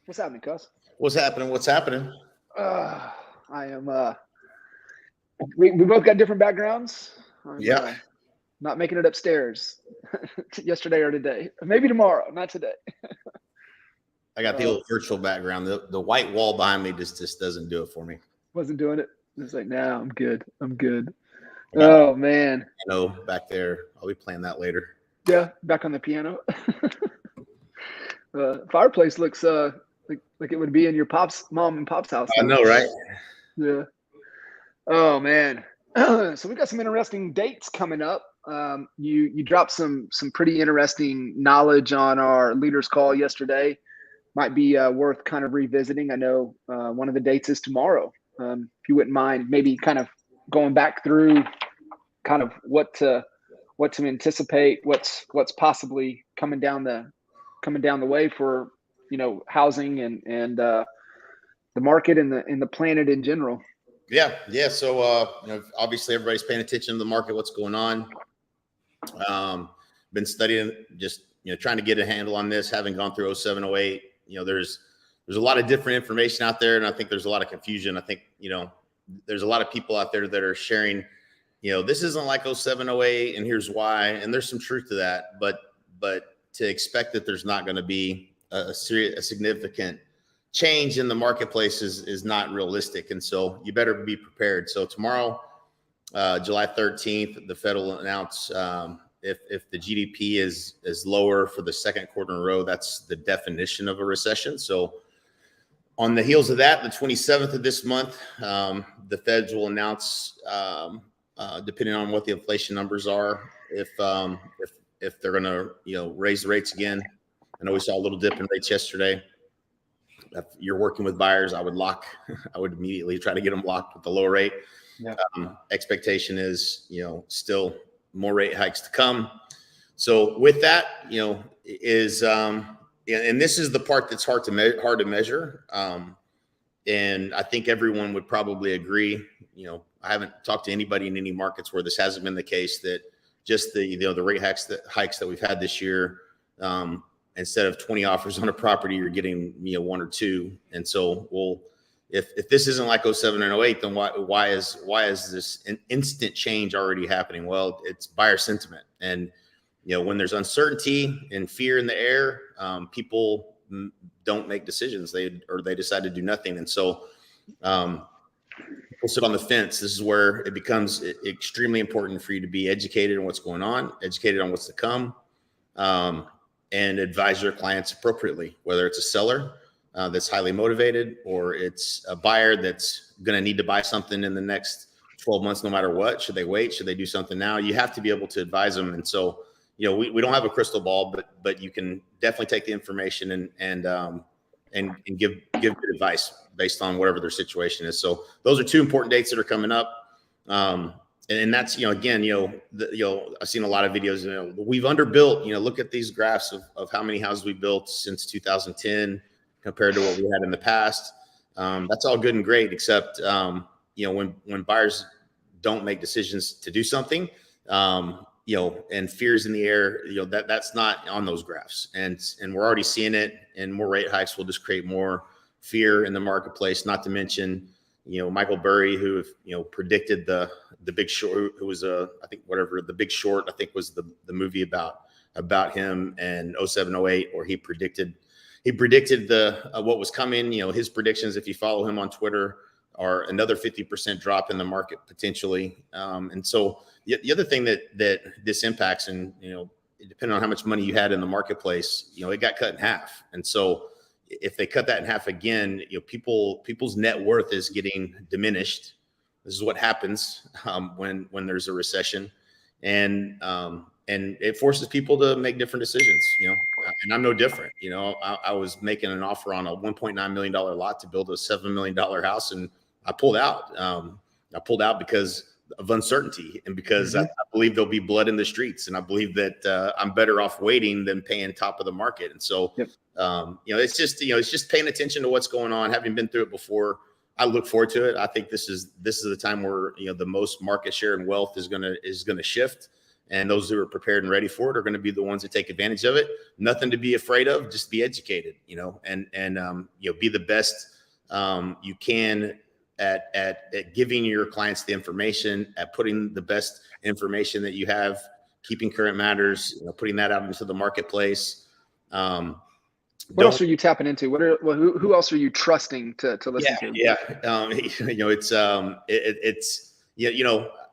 What's happening, Cuz? What's happening? What's happening? I am. We both got different backgrounds. I'm Yeah, not making it upstairs yesterday or today. Maybe tomorrow, not today. I got the old virtual background. The white wall behind me just doesn't do it for me. Wasn't doing it. It's like, nah, I'm good. I'm good. I got Oh man. piano back there. I'll be playing that later. Yeah, back on the piano. Fireplace looks like it would be in your mom and pop's house. I know, right? Yeah. Oh man. So we got some interesting dates coming up. You dropped some pretty interesting knowledge on our leaders call yesterday. Might be worth kind of revisiting. I know one of the dates is tomorrow. If you wouldn't mind, maybe kind of going back through kind of what to anticipate, what's possibly coming down the way for housing and the market and the planet in general. Yeah. So obviously everybody's paying attention to the market, what's going on. Been studying, just trying to get a handle on this, having gone through 07, 08. There's a lot of different information out there, and I think there's a lot of confusion. I think there's a lot of people out there that are sharing, this isn't like 07, 08, and here's why. And there's some truth to that, but to expect that there's not going to be a significant change in the marketplace is not realistic. And so you better be prepared. So tomorrow, July 13th, the Fed will announce if the GDP is lower for the second quarter in a row. That's the definition of a recession. So on the heels of that, the 27th of this month, the Feds will announce, depending on what the inflation numbers are, if they're going to raise the rates again. I know we saw a little dip in rates yesterday. If you're working with buyers, I would immediately try to get them locked with the lower rate. Yeah. Expectation is, still more rate hikes to come. So with that, and this is the part that's hard to measure. And I think everyone would probably agree. I haven't talked to anybody in any markets where this hasn't been the case, that just the rate hikes that we've had this year, instead of 20 offers on a property, you're getting, 1 or 2. And so, if this isn't like 07 and 08, then why is this an instant change already happening? Well, it's buyer sentiment. And, when there's uncertainty and fear in the air, people don't make decisions. They decide to do nothing. And so, people sit on the fence. This is where it becomes extremely important for you to be educated on what's going on, educated on what's to come, and advise your clients appropriately, whether it's a seller that's highly motivated or it's a buyer that's going to need to buy something in the next 12 months, no matter what. Should they wait? Should they do something now? You have to be able to advise them. And so, we don't have a crystal ball, but you can definitely take the information and give good advice based on whatever their situation is. So those are 2 important dates that are coming up. And that's, again, I've seen a lot of videos, we've underbuilt, look at these graphs of how many houses we built since 2010 compared to what we had in the past. That's all good and great, except, when buyers don't make decisions to do something, and fears in the air, that's not on those graphs. And we're already seeing it, and more rate hikes will just create more fear in the marketplace, not to mention, Michael Burry, who, predicted the Big Short, who was The Big Short, I think was the movie about him and 07, 08, or he predicted what was coming. His predictions, if you follow him on Twitter, are another 50% drop in the market potentially. And so the other thing that this impacts, and, depending on how much money you had in the marketplace, it got cut in half. And so if they cut that in half again, people's net worth is getting diminished. This is what happens when there's a recession, and it forces people to make different decisions. And I'm no different. I was making an offer on a $1.9 million lot to build a $7 million house, and I pulled out. I pulled out because of uncertainty, and because I believe there'll be blood in the streets, and I believe that I'm better off waiting than paying top of the market. And so, it's just paying attention to what's going on. Having been through it before, I look forward to it. I think this is the time where the most market share and wealth is gonna shift, And those who are prepared and ready for it are going to be the ones that take advantage of it. Nothing to be afraid of, just be educated, and be the best you can at giving your clients the information, at putting the best information that you have, keeping current matters, putting that out into the marketplace. What else are you tapping into? Who else are you trusting to listen to? Yeah.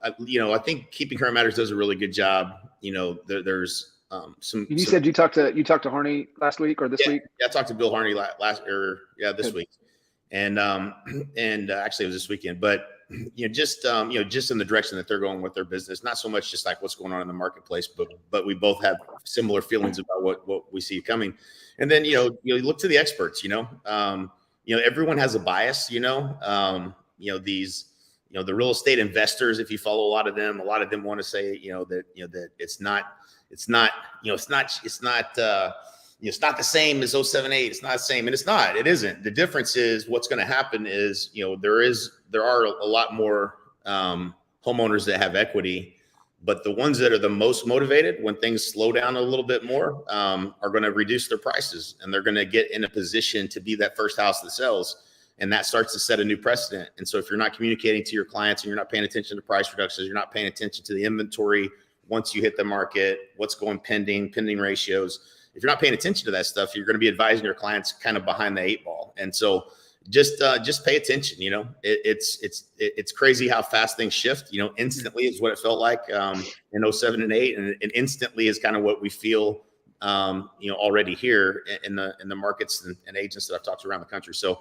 I think Keeping Current Matters does a really good job. There's You said you talked to Harney last week or this week? Yeah, I talked to Bill Harney this week, and actually it was this weekend. But just in the direction that they're going with their business, not so much just like what's going on in the marketplace, but we both have similar feelings about what we see coming. And then you look to the experts. Everyone has a bias. The real estate investors, if you follow a lot of them want to say that it's not the same as 07-08. It's not the same, and it isn't. The difference is what's going to happen is there are a lot more homeowners that have equity, but the ones that are the most motivated when things slow down a little bit more are going to reduce their prices, and they're going to get in a position to be that first house that sells. And that starts to set a new precedent. And so if you're not communicating to your clients and you're not paying attention to price reductions, you're not paying attention to the inventory once you hit the market, what's going pending ratios. If you're not paying attention to that stuff, you're going to be advising your clients kind of behind the 8 ball. And so just pay attention. It's crazy how fast things shift. Instantly is what it felt like in 07 and 8, and instantly is kind of what we feel already here in the markets and agents that I've talked to around the country. So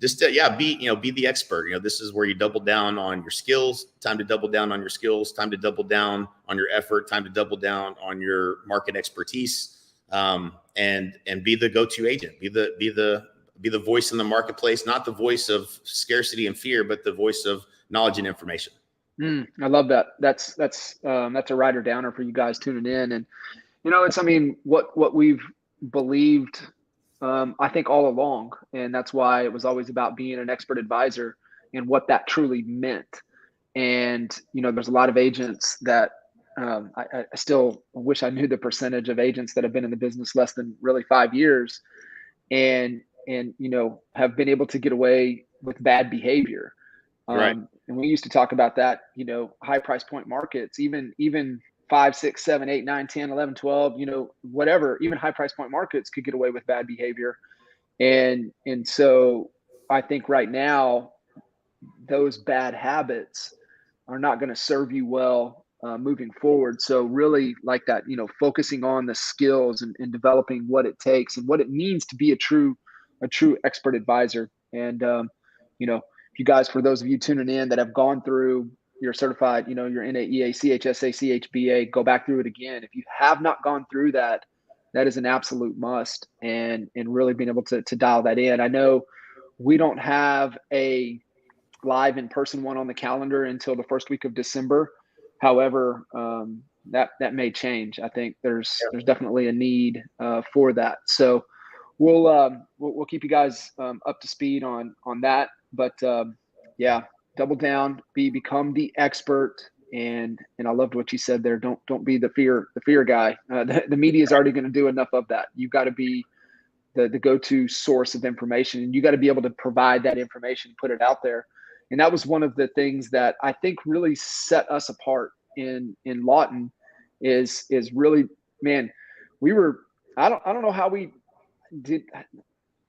just be the expert. This is where you double down on your skills. Time to double down on your skills. Time to double down on your effort. Time to double down on your market expertise. And be the go-to agent. Be the voice in the marketplace, not the voice of scarcity and fear, but the voice of knowledge and information. I love that. That's a rider downer for you guys tuning in, and what we've believed. I think all along, and that's why it was always about being an expert advisor and what that truly meant. And there's a lot of agents that I still wish I knew the percentage of agents that have been in the business less than really 5 years, and have been able to get away with bad behavior. Right. And we used to talk about that. High price point markets, even 5, 6, 7, 8, 9, 10, 11, 12, whatever, even high price point markets could get away with bad behavior. And so I think right now, those bad habits are not going to serve you well moving forward. So really like that, focusing on the skills and developing what it takes and what it means to be a true expert advisor. And, you guys, for those of you tuning in that have gone through, you're certified, you're NAEA, CHSA, CHBA, go back through it again. If you have not gone through that, that is an absolute must, and really being able to dial that in. I know we don't have a live in-person one on the calendar until the first week of December. However, that may change. I think there's definitely a need for that. So we'll keep you guys up to speed on that. But double down, become the expert, and I loved what you said there. Don't be the fear guy. The media is already going to do enough of that. You've got to be the go-to source of information, and you got to be able to provide that information, put it out there. And that was one of the things that I think really set us apart in Lawton is really, man, I don't know how we did.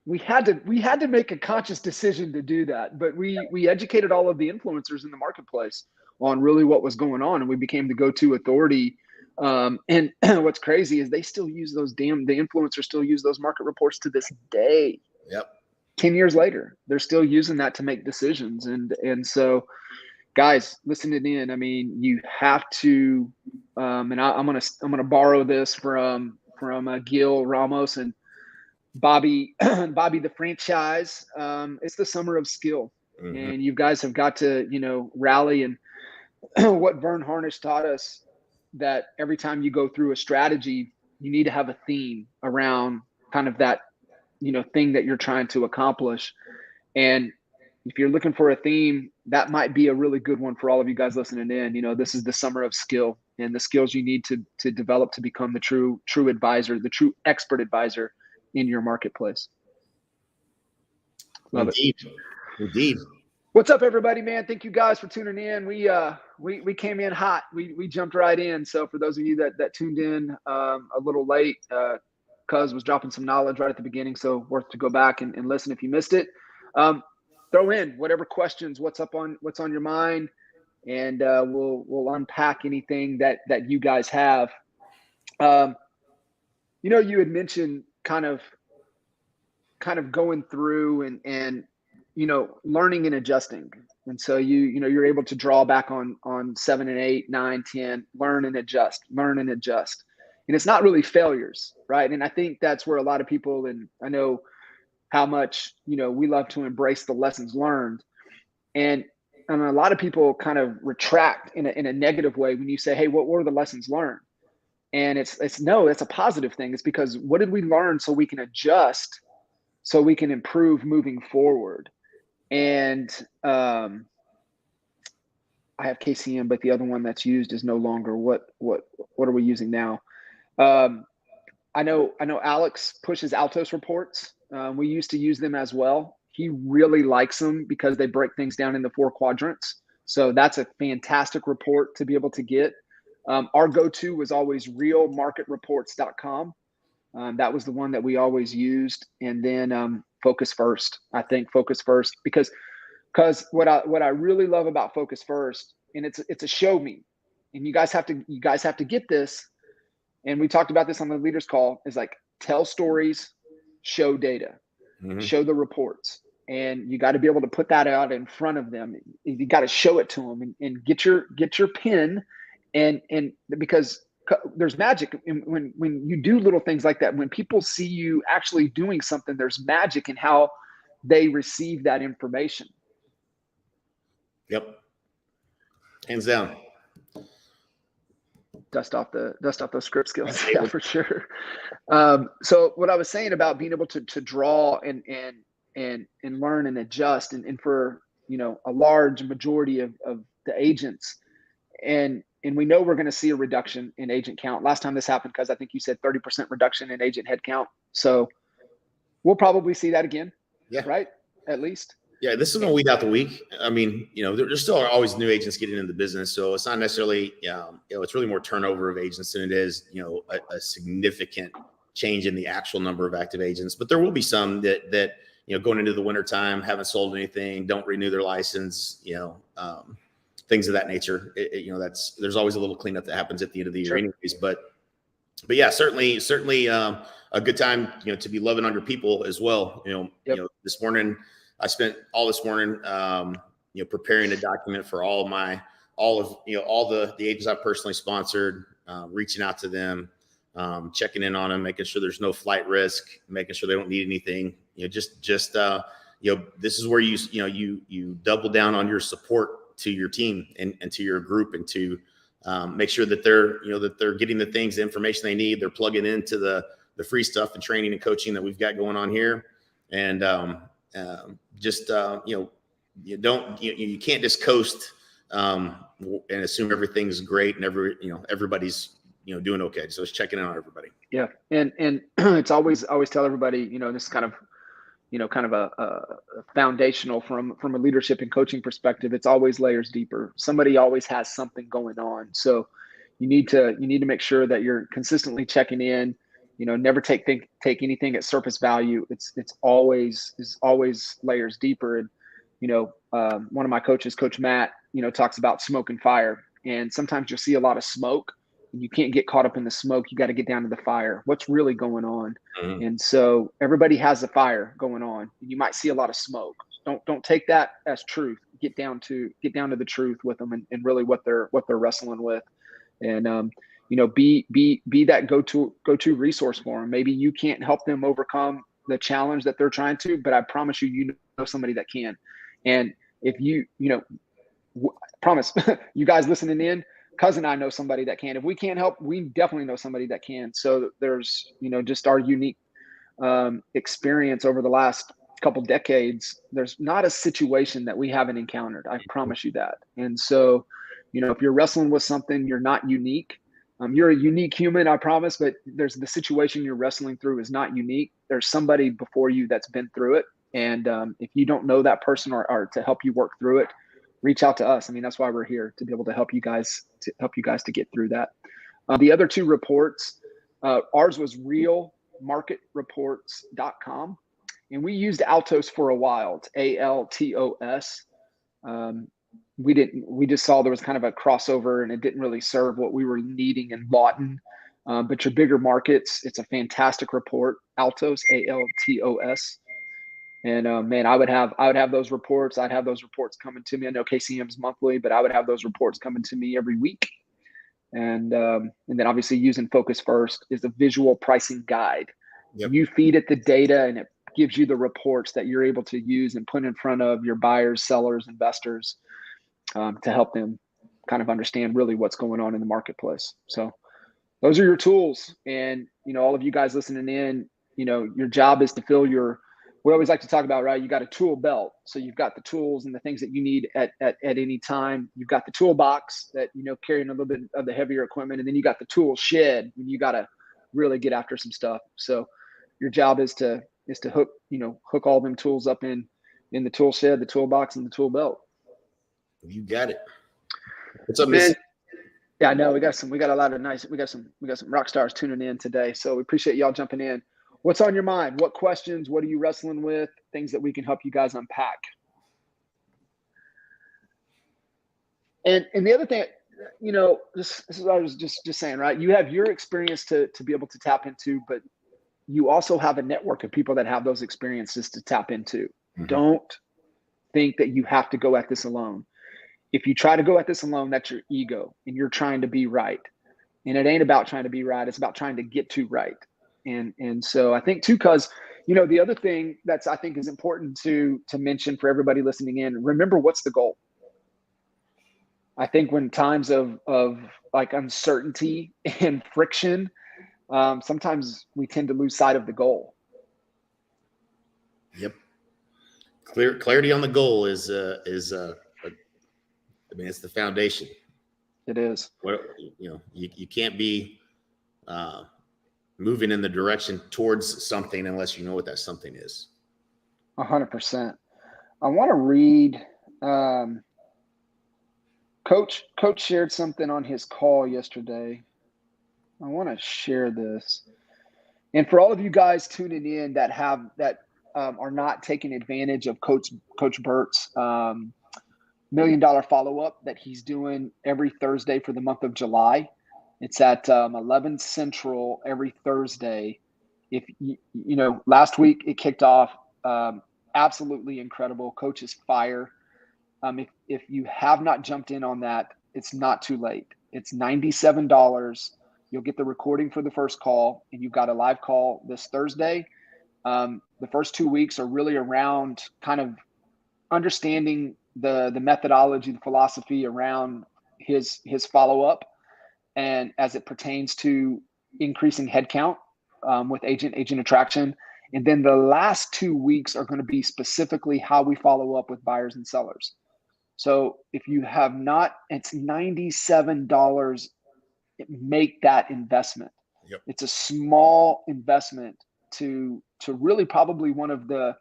We had to make a conscious decision to do that, but we educated all of the influencers in the marketplace on really what was going on, and we became the go-to authority. And what's crazy is they still use the influencers still use those market reports to this day. Yep. 10 years later, they're still using that to make decisions. And so, guys, listening in, I mean, you have to. And I'm gonna borrow this from Gil Ramos and Bobby the franchise. It's the summer of skill, and you guys have got to rally. And what Vern Harnish taught us, that every time you go through a strategy, you need to have a theme around kind of that thing that you're trying to accomplish. And if you're looking for a theme, that might be a really good one for all of you guys listening in. This is the summer of skill, and the skills you need to develop to become the true advisor, the true expert advisor in your marketplace. Love Indeed. it. Indeed. What's up, everybody, man? Thank you guys for tuning in. We came in hot. We jumped right in. So for those of you that tuned in a little late, Cuz was dropping some knowledge right at the beginning, so worth to go back and listen if you missed it. Throw in whatever questions, what's on your mind, and we'll unpack anything that you guys have. You had mentioned kind of going through and learning and adjusting. And so you're able to draw back on 7 and 8, 9, 10, learn and adjust. And it's not really failures, right? And I think that's where a lot of people, and I know how much, we love to embrace the lessons learned. And a lot of people kind of retract in a negative way when you say, hey, what were the lessons learned? And it's no, that's a positive thing. It's because what did we learn so we can adjust, so we can improve moving forward. And I have KCM, but the other one that's used is no longer. What are we using now? I know Alex pushes Altos reports. We used to use them as well. He really likes them because they break things down into 4 quadrants. So that's a fantastic report to be able to get. Our go-to was always realmarketreports.com. That was the one that we always used. And then Focus First. I think Focus First because what I really love about Focus First, and it's a show me, and you guys have to get this. And we talked about this on the leaders call, is like tell stories, show data, show the reports, and you got to be able to put that out in front of them. You got to show it to them and get your pen, and because there's magic when you do little things like that. When people see you actually doing something, there's magic in how they receive that information. Yep. Hands down. Dust off those script skills. Yeah, for sure. So what I was saying about being able to draw and learn and adjust, and for, a large majority of the agents, and we know we're going to see a reduction in agent count. Last time this happened, because I think you said 30% reduction in agent headcount. So we'll probably see that again. Yeah. Right. At least. Yeah. This is going to weed out the week. I mean, there's still always new agents getting into the business. So it's not necessarily, it's really more turnover of agents than it is, a significant change in the actual number of active agents. But there will be some that going into the wintertime, haven't sold anything, don't renew their license, things of that nature. There's always a little cleanup that happens at the end of the year anyways, but yeah, certainly a good time, to be loving on your people as well. This morning, I spent all this morning, preparing a document for all of the agents I personally sponsored, reaching out to them, checking in on them, making sure there's no flight risk, making sure they don't need anything, this is where you double down on your support to your team and to your group, and to make sure that they're getting the things, the information they need. They're plugging into the free stuff and training and coaching that we've got going on here. And you can't just coast and assume everything's great and everybody's doing okay. So it's checking in on everybody. Yeah, and it's always tell everybody, this is kind of a foundational from a leadership and coaching perspective. It's always layers deeper. Somebody always has something going on. So you need to make sure that you're consistently checking in, never take anything at surface value. It's always layers deeper. And, one of my coaches, Coach Matt, talks about smoke and fire. And sometimes you'll see a lot of smoke and you can't get caught up in the smoke. You got to get down to the fire. What's really going on? Mm-hmm. And so everybody has a fire going on. You might see a lot of smoke. Don't take that as truth. Get down to the truth with them and really what they're wrestling with. And, be that go-to resource for them. Maybe you can't help them overcome the challenge that they're trying to, but I promise you know somebody that can. And if promise you guys listening in, Cuz and I know somebody that can. If we can't help, we definitely know somebody that can. So there's, just our unique experience over the last couple decades. There's not a situation that we haven't encountered. I promise you that. And so, If you're wrestling with something, you're not unique. You're a unique human, I promise, but there's the situation you're wrestling through is not unique. There's somebody before you that's been through it. And if you don't know that person or to help you work through it, reach out to us. I mean, that's why we're here, to be able to help you guys to get through that. The other two reports, ours was realmarketreports.com. And we used Altos for a while. It's ALTOS. We just saw there was kind of a crossover and it didn't really serve what we were needing in Lawton. But your bigger markets, it's a fantastic report. Altos, ALTOS. And man, I would have those reports. I'd have those reports coming to me. I know KCM's monthly, but I would have those reports coming to me every week. And then obviously using Focus First is a visual pricing guide. Yep. You feed it the data and it gives you the reports that you're able to use and put in front of your buyers, sellers, investors to help them kind of understand really what's going on in the marketplace. So those are your tools. And, all of you guys listening in, your job is to fill we always like to talk about, right? You got a tool belt. So you've got the tools and the things that you need at any time. You've got the toolbox that, carrying a little bit of the heavier equipment. And then you got the tool shed when you got to really get after some stuff. So your job is to hook all them tools up in the tool shed, the toolbox, and the tool belt. You got it. What's up, man? Yeah, I know we got some rock stars tuning in today. So we appreciate y'all jumping in. What's on your mind? What questions? What are you wrestling with? Things that we can help you guys unpack. And the other thing, this is what I was just saying, right? You have your experience to be able to tap into, but you also have a network of people that have those experiences to tap into. Mm-hmm. Don't think that you have to go at this alone. If you try to go at this alone, that's your ego and you're trying to be right. And it ain't about trying to be right. It's about trying to get to right. And so I think too, because, the other thing that's, I think is important to mention for everybody listening in, remember what's the goal. I think when times of like uncertainty and friction, sometimes we tend to lose sight of the goal. Yep. Clarity on the goal is it's the foundation. It is. Well, you can't be moving in the direction towards something unless you know what that something is. 100%. I want to read. Coach shared something on his call yesterday. I want to share this. And for all of you guys tuning in that are not taking advantage of Coach Burt's $1 million follow-up that he's doing every Thursday for the month of July. It's at 11 Central every Thursday. If last week it kicked off, absolutely incredible. Coach is fire. If you have not jumped in on that, it's not too late. It's $97. You'll get the recording for the first call, and you've got a live call this Thursday. The first 2 weeks are really around kind of understanding the methodology, the philosophy around his follow-up, and as it pertains to increasing headcount with agent attraction. And then the last 2 weeks are going to be specifically how we follow up with buyers and sellers. So if you have not, it's $97. Make that investment. Yep. It's a small investment to really probably one of the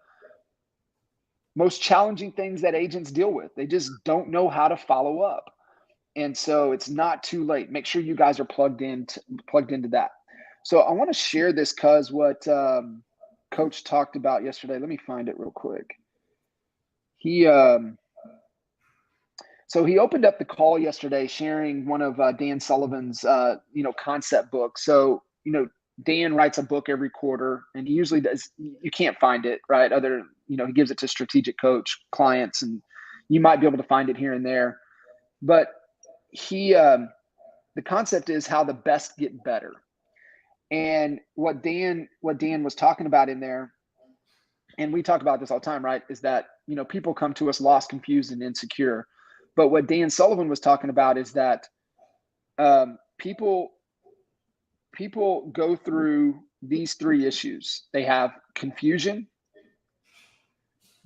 most challenging things that agents deal with. They just don't know how to follow up. And so it's not too late. Make sure you guys are plugged into that. So I want to share this because what Coach talked about yesterday. Let me find it real quick. So he opened up the call yesterday sharing one of Dan Sullivan's concept book. So Dan writes a book every quarter, and he usually does. You can't find it, right? He gives it to strategic coach clients, and you might be able to find it here and there. But the concept is how the best get better. And what Dan was talking about in there, and we talk about this all the time, right? Is that, people come to us lost, confused, and insecure. But what Dan Sullivan was talking about is that people go through these three issues. They have confusion,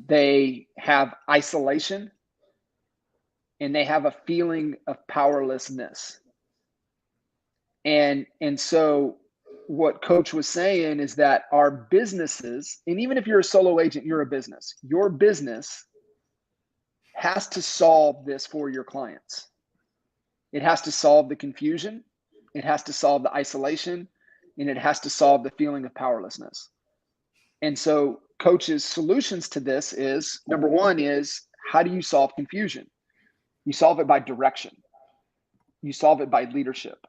they have isolation, and they have a feeling of powerlessness. And so what Coach was saying is that our businesses, and even if you're a solo agent, you're a business, your business has to solve this for your clients. It has to solve the confusion, it has to solve the isolation, and it has to solve the feeling of powerlessness. And so Coach's solutions to this is, number one is, how do you solve confusion? You solve it by direction. You solve it by leadership.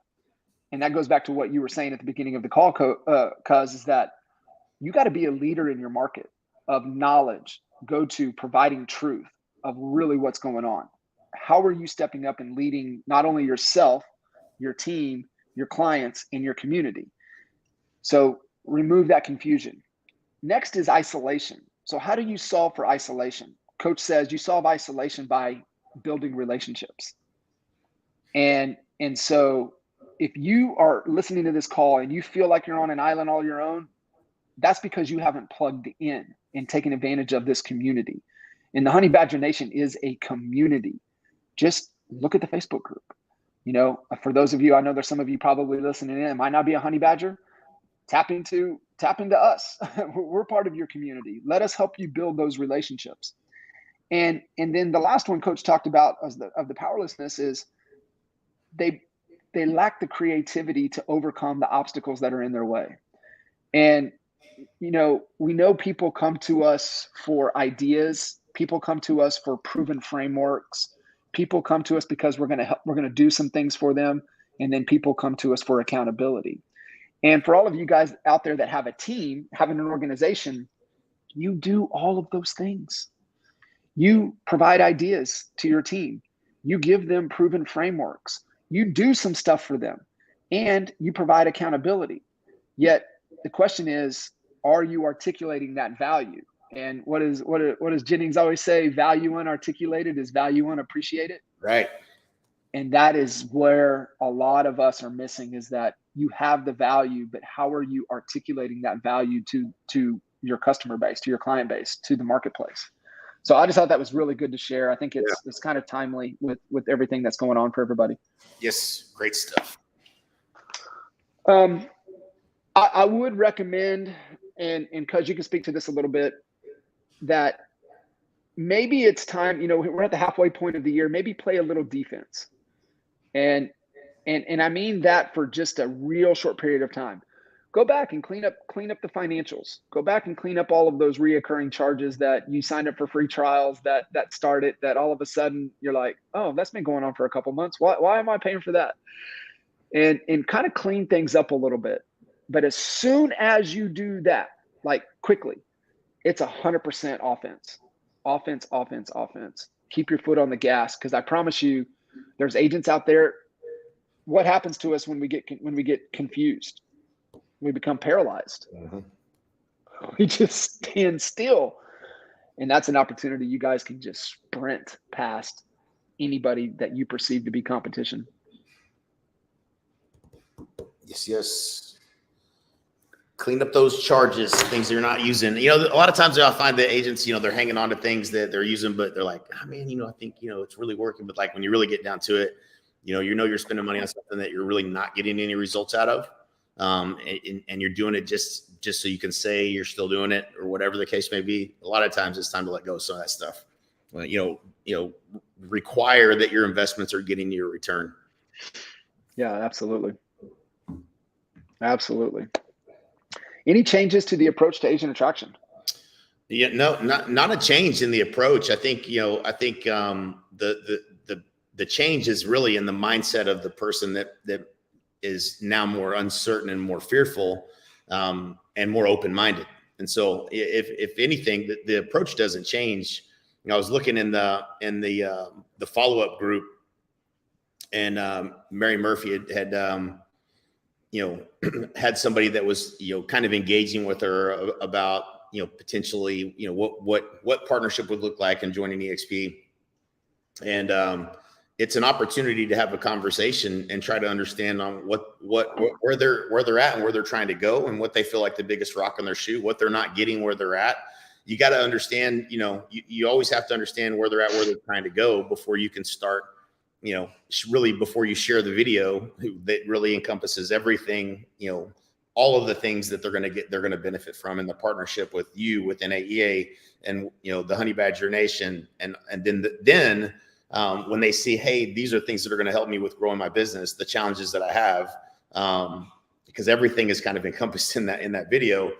And that goes back to what you were saying at the beginning of the call, Cuz, is that you got to be a leader in your market of knowledge, go to providing truth of really what's going on. How are you stepping up and leading not only yourself, your team, your clients, and your community? So remove that confusion. Next is isolation. So how do you solve for isolation? Coach says you solve isolation by building relationships. And so if you are listening to this call and you feel like you're on an island all your own, that's because you haven't plugged in and taken advantage of this community. And the Honey Badger Nation is a community. Just look at the Facebook group. You know, for those of you, I know there's some of you probably listening in, might not be a Honey Badger. Tap into us. We're part of your community. Let us help you build those relationships. And then the last one Coach talked about of the powerlessness is they lack the creativity to overcome the obstacles that are in their way. And, you know, we know people come to us for ideas. People come to us for proven frameworks. People come to us because we're going to do some things for them. And then people come to us for accountability. And for all of you guys out there that have a team, having an organization, you do all of those things. You provide ideas to your team. You give them proven frameworks. You do some stuff for them, and you provide accountability. Yet the question is, are you articulating that value? And what does Jennings always say? Value unarticulated is value unappreciated. Right. And that is where a lot of us are missing, is that you have the value, but how are you articulating that value to your customer base, to your client base, to the marketplace? So I just thought that was really good to share. I think it's kind of timely with everything that's going on for everybody. Yes, great stuff. I would recommend, and Cuz, you can speak to this a little bit, that maybe it's time, you know, we're at the halfway point of the year, maybe play a little defense. And I mean that for just a real short period of time. Go back and clean up the financials. Go back and clean up all of those reoccurring charges that you signed up for free trials that started, that all of a sudden you're like, oh, that's been going on for a couple months. Why am I paying for that? And kind of clean things up a little bit. But as soon as you do that, like quickly, it's 100% offense. Offense. Keep your foot on the gas, because I promise you, there's agents out there. What happens to us when we get confused? We become paralyzed. Mm-hmm. We just stand still. And that's an opportunity. You guys can just sprint past anybody that you perceive to be competition. Yes. Clean up those charges, things you're not using. You know, a lot of times I'll find that agents, you know, they're hanging on to things that they're using, but they're like, oh man, you know, I think, you know, it's really working. But like when you really get down to it, you know, you're spending money on something that you're really not getting any results out of. And you're doing it just so you can say you're still doing it, or whatever the case may be. A lot of times it's time to let go of some of that stuff. Well, you know, require that your investments are getting you a return. Yeah, absolutely. Any changes to the approach to agent attraction? Yeah, no, not a change in the approach. I think, the change is really in the mindset of the person that is now more uncertain and more fearful, and more open-minded. And so if anything, the approach doesn't change. You know, I was looking in the follow-up group, and Mary Murphy had had somebody that was, kind of engaging with her about, potentially, what partnership would look like in joining EXP. And it's an opportunity to have a conversation and try to understand on where they're at and where they're trying to go, and what they feel like the biggest rock in their shoe, what they're not getting where they're at, you got to understand, you always have to understand where they're at, where they're trying to go before you can start, really before you share the video that really encompasses everything, all of the things that they're going to benefit from in the partnership with you within AEA and, the Honey Badger Nation. And then when they see, hey, these are things that are going to help me with growing my business, the challenges that I have, because everything is kind of encompassed in that video.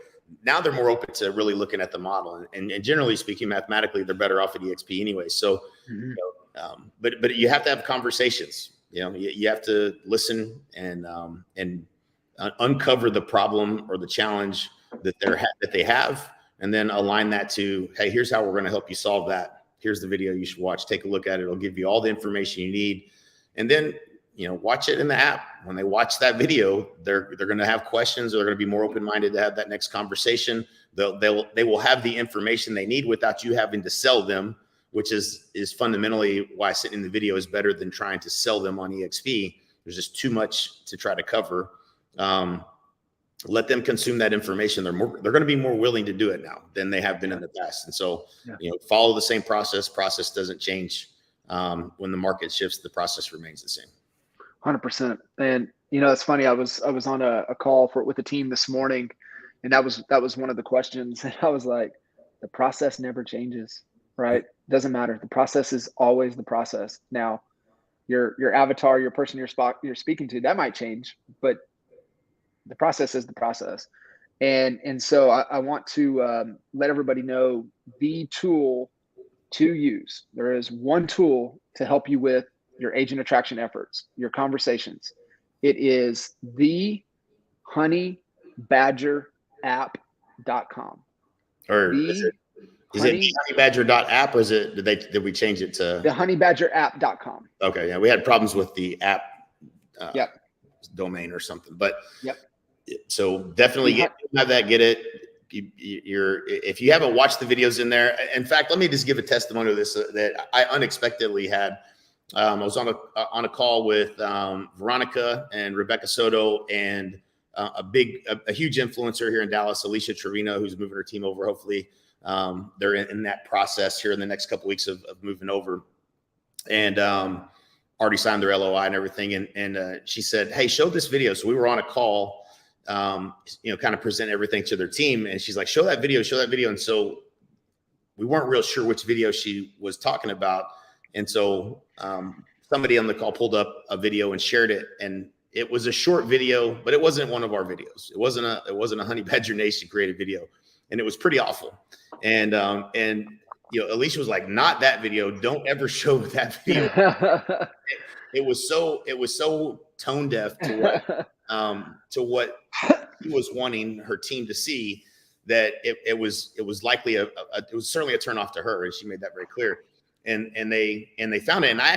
Now they're more open to really looking at the model, and generally speaking, mathematically, they're better off at EXP anyway. So, but you have to have conversations. You have to listen and uncover the problem or the challenge that they have, and then align that to, hey, here's how we're going to help you solve that. Here's the video you should watch. Take a look at it. It'll give you all the information you need, and then watch it in the app. When they watch that video, they're going to have questions, or they're going to be more open-minded to have that next conversation. They will have the information they need without you having to sell them, which is fundamentally why sitting in the video is better than trying to sell them on EXP. There's just too much to try to cover. Let them consume that information. They're going to be more willing to do it now than they have been in the past. And so, follow the same process. Process doesn't change. When the market shifts, the process remains the same. 100%. And it's funny. I was on a call with the team this morning, and that was one of the questions. And I was like, the process never changes, right? Doesn't matter. The process is always the process. Now, your avatar, your person you're speaking to, that might change, but the process is the process. And so I want to let everybody know the tool to use. There is one tool to help you with your agent attraction efforts, your conversations. It is the honeybadgerapp.com. Or is it honeybadger.app, or did we change it to the honeybadgerapp.com? Okay. Yeah. We had problems with the app domain or something, but so definitely get it. If you haven't watched the videos in there, in fact, let me just give a testimony of this that I unexpectedly had. I was on a call with Veronica and Rebecca Soto and a huge influencer here in Dallas, Alicia Trevino, who's moving her team over. Hopefully, they're in that process here in the next couple of weeks of moving over, and already signed their LOI and everything. And she said, "Hey, show this video." So we were on a call, kind of present everything to their team, and she's like, "Show that video." And so we weren't real sure which video she was talking about. And so somebody on the call pulled up a video and shared it, and it was a short video, but it wasn't one of our videos. It wasn't a Honey Badger Nation created video, and it was pretty awful. And Alicia was like, "Not that video. Don't ever show that video." It was so tone deaf to what he was wanting her team to see that it was likely it was certainly a turn off to her, and she made that very clear. And they found it, and I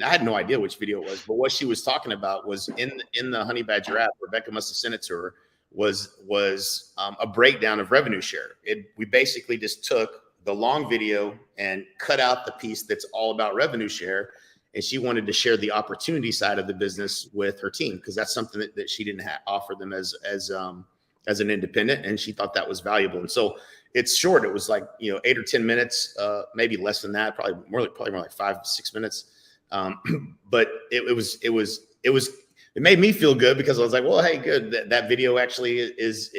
had no idea which video it was, but what she was talking about was in the Honey Badger app. Rebecca must have sent it to her. Was a breakdown of revenue share. We basically just took the long video and cut out the piece that's all about revenue share, and she wanted to share the opportunity side of the business with her team because that's something that she didn't offer them as an independent, and she thought that was valuable. And so it's short. It was like 8 or 10 minutes, maybe less than that, probably more like 5-6 minutes. But it made me feel good because I was like, well, hey, good. That video actually is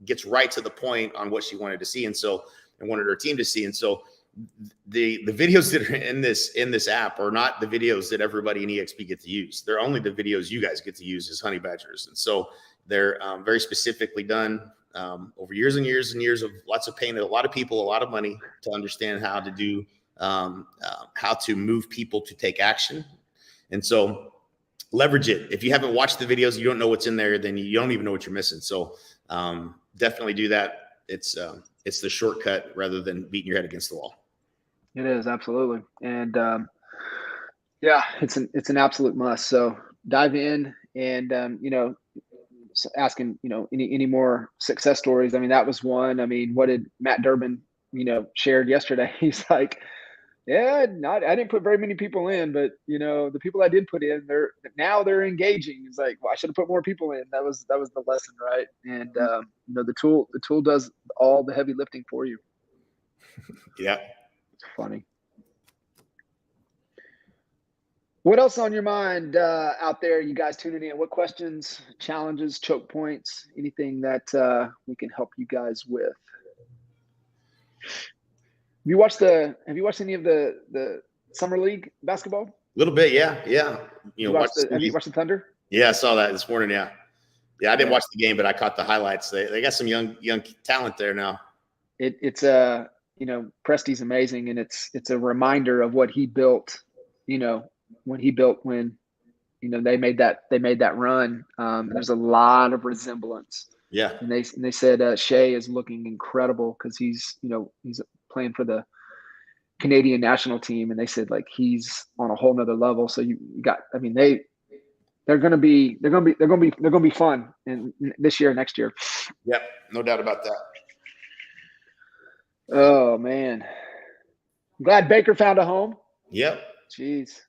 gets right to the point on what she wanted to see, and wanted her team to see. And so the videos that are in this app are not the videos that everybody in EXP get to use. They're only the videos you guys get to use as Honey Badgers. And so they're very specifically done over years and years and years of lots of pain, a lot of people, a lot of money to understand how to do, how to move people to take action. And so leverage it. If you haven't watched the videos, you don't know what's in there, then you don't even know what you're missing. So definitely do that. It's the shortcut rather than beating your head against the wall. It is, absolutely. And it's an absolute must. So dive in and asking any more success stories. I mean, that was one. I mean, what did Matt Durbin shared yesterday? He's like, I didn't put very many people in, but the people I did put in, they're engaging. It's like, well, I should have put more people in. That was the lesson, right? And the tool does all the heavy lifting for you. Yeah. It's funny. What else on your mind out there, you guys tuning in? What questions, challenges, choke points, anything that we can help you guys with? Have you watched any of the summer league basketball? A little bit, yeah. You know, Have you watched the Thunder? Yeah, I saw that this morning. Yeah, I didn't watch the game, but I caught the highlights. They got some young talent there now. It's Presti's amazing, and it's a reminder of what he built. When they made that run. There's a lot of resemblance. Yeah, and they said Shea is looking incredible because he's playing for the Canadian national team, and they said like he's on a whole nother level. So you got, I mean, they're going to be fun in this year, next year. Yep, no doubt about that. Oh man, I'm glad Baker found a home. Yep. Jeez,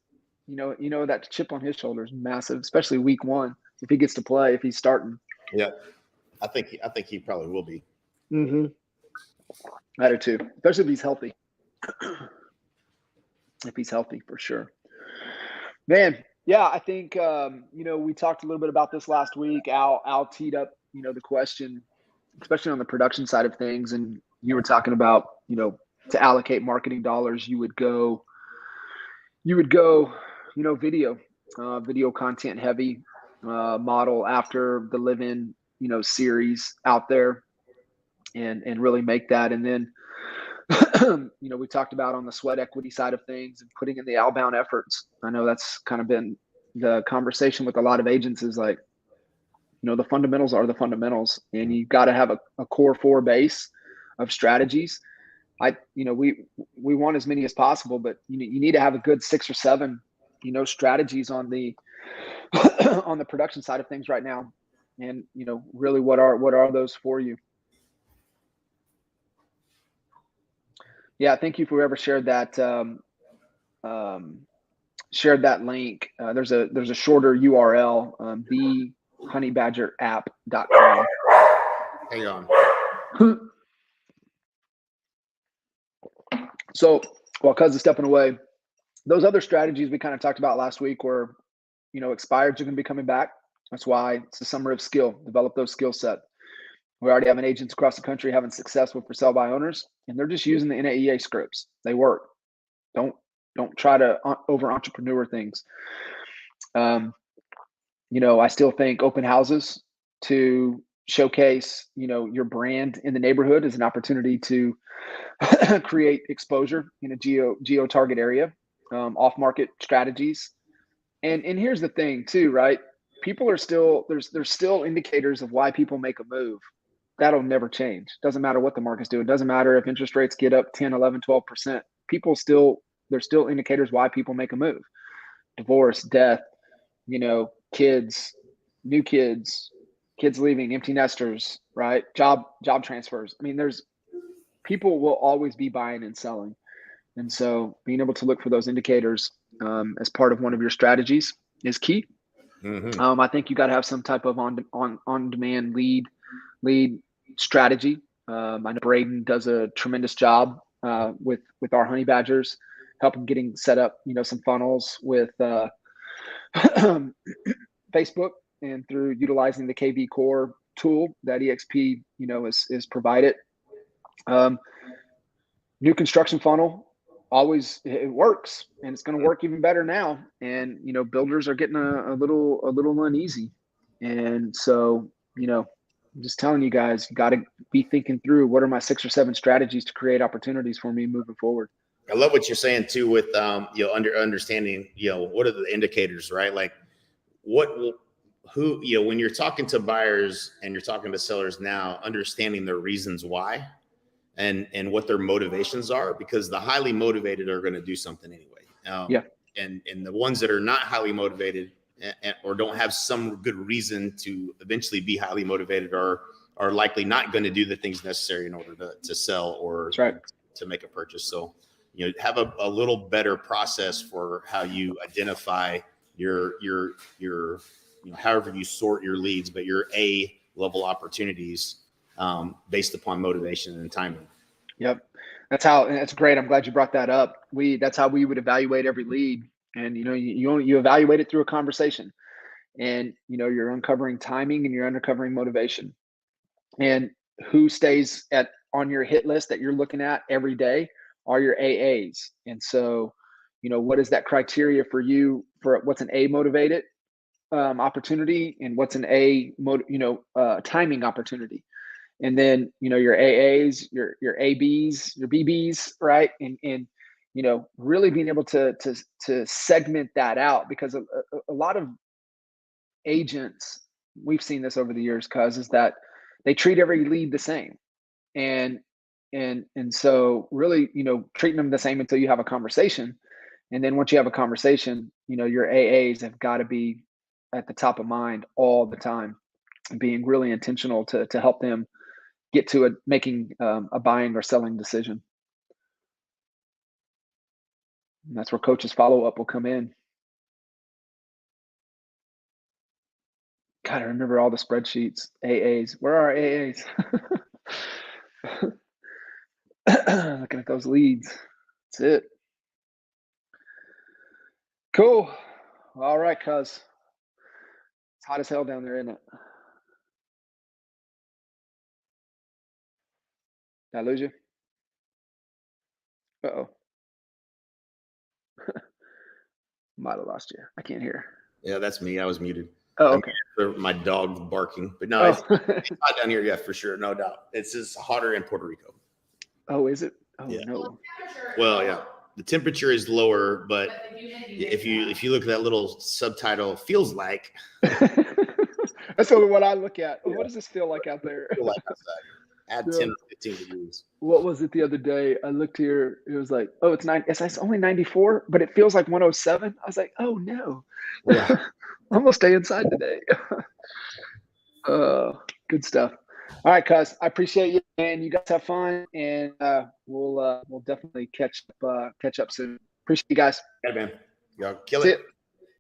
that chip on his shoulder is massive, especially week 1 if he gets to play, if he's starting. Yeah, I think he probably will be. Mm-hmm. I do too, especially if he's healthy. If he's healthy, for sure. Man, yeah, I think we talked a little bit about this last week. Al teed up the question, especially on the production side of things, and you were talking about to allocate marketing dollars, you would go video content heavy model after the live-in series out there, and really make that. And then we talked about on the sweat equity side of things and putting in the outbound efforts. I know that's kind of been the conversation with a lot of agents, is like, the fundamentals are the fundamentals, and you've got to have a core 4 base of strategies. We want as many as possible, but you need to have a good 6 or 7, strategies on the on the production side of things right now. And really, what are those for you? Yeah, thank you for whoever shared that link. There's a shorter URL, thehoneybadgerapp.com. Hang on. So while Cuz is stepping away, those other strategies we kind of talked about last week were, expireds are going to be coming back. That's why it's the summer of skill. Develop those skill set. We already have agents across the country having success with for sale by owners, and they're just using the NAEA scripts. They work. Don't try to over entrepreneur things. I still think open houses to showcase, your brand in the neighborhood is an opportunity to create exposure in a geo target area, off market strategies. And here's the thing too, right? People are still, there's still indicators of why people make a move. That'll never change. Doesn't matter what the market's doing. Doesn't matter if interest rates get up 10, 11, 12%. There's still indicators why people make a move. Divorce, death, kids, new kids leaving, empty nesters, right? Job transfers. I mean, people will always be buying and selling. And so being able to look for those indicators as part of one of your strategies is key. Mm-hmm. I think you got to have some type of on-demand lead strategy. I know Braden does a tremendous job with our honey badgers, helping getting set up, some funnels with Facebook and through utilizing the KV Core tool that EXP, is provided. New construction funnel, always, it works, and it's going to work even better now. And builders are getting a little uneasy, and so I'm just telling you guys, you got to be thinking through, what are my 6 or 7 strategies to create opportunities for me moving forward. I love what you're saying too, with understanding, what are the indicators, right? Like when you're talking to buyers and you're talking to sellers now, understanding their reasons why and what their motivations are, because the highly motivated are going to do something anyway. And the ones that are not highly motivated or don't have some good reason to eventually be highly motivated are likely not going to do the things necessary in order to sell or to make a purchase. So, have a little better process for how you identify your however you sort your leads, but your A level opportunities based upon motivation and timing. Yep. That's great. I'm glad you brought that up. That's how we would evaluate every lead. And, you evaluate it through a conversation, and, you're uncovering timing and you're uncovering motivation, and who stays on your hit list that you're looking at every day are your AAs. And so, what is that criteria for you for what's an A motivated opportunity, and what's an timing opportunity? And then, your AAs, your ABs, your BBs, right? And really being able to segment that out, because a lot of agents, we've seen this over the years, cuz, is that they treat every lead the same. And so really, treating them the same until you have a conversation. And then once you have a conversation, your AAs have got to be at the top of mind all the time, being really intentional to help them get to making a buying or selling decision. And that's where coaches follow up will come in. God, I remember all the spreadsheets. AAs. Where are AAs? Looking at those leads. That's it. Cool. All right, cuz. It's hot as hell down there, isn't it? Did I lose you? Uh-oh. Might have lost you. I can't hear. Yeah, that's me. I was muted. Oh, okay. My dog barking, but no, it's hot down here. Yeah, for sure, no doubt. It's just hotter in Puerto Rico. Oh, is it? Oh, yeah. No. Well, yeah, the temperature is lower, but if you look at that little subtitle, feels like. That's only what I look at. Yeah. What does this feel like out there? Feel like outside. Add 10 or 15 degrees. What was it the other day? I looked here. It was like, oh, it's only 94, but it feels like 107. I was like, oh no. Yeah. I'm gonna stay inside today. Good stuff. All right, cuz. I appreciate you, and you guys have fun, and we'll definitely catch up soon. Appreciate you guys. Yeah, man. Y'all kill it.